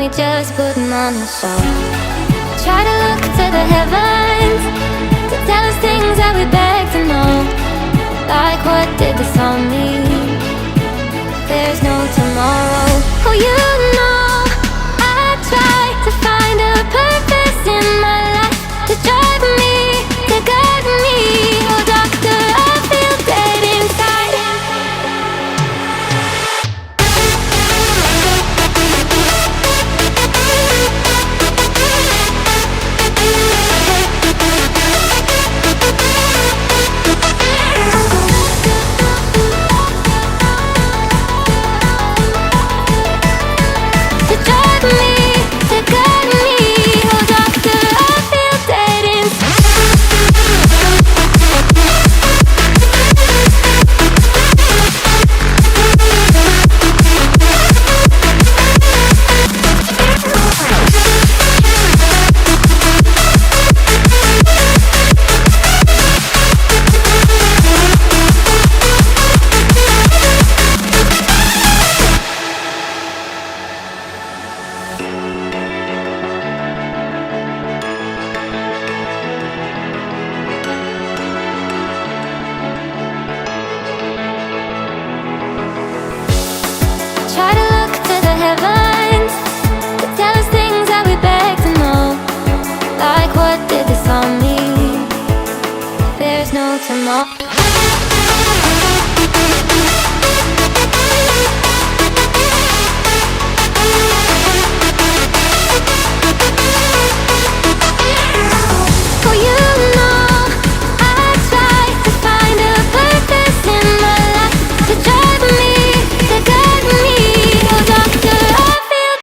me just putting on a show. Try to look to the heavens to tell us things that we beg to know. Like, what did this all mean? There's no tomorrow. Oh, you know I try to find a purpose in my life to drive me, to guide me. Oh, doctor, I feel dead inside. To drive me, to guide me. Oh, doctor, I feel dead inside. Try to look to the heavens to tell us things that we beg to know. Like, what did this all mean? There's no tomorrow.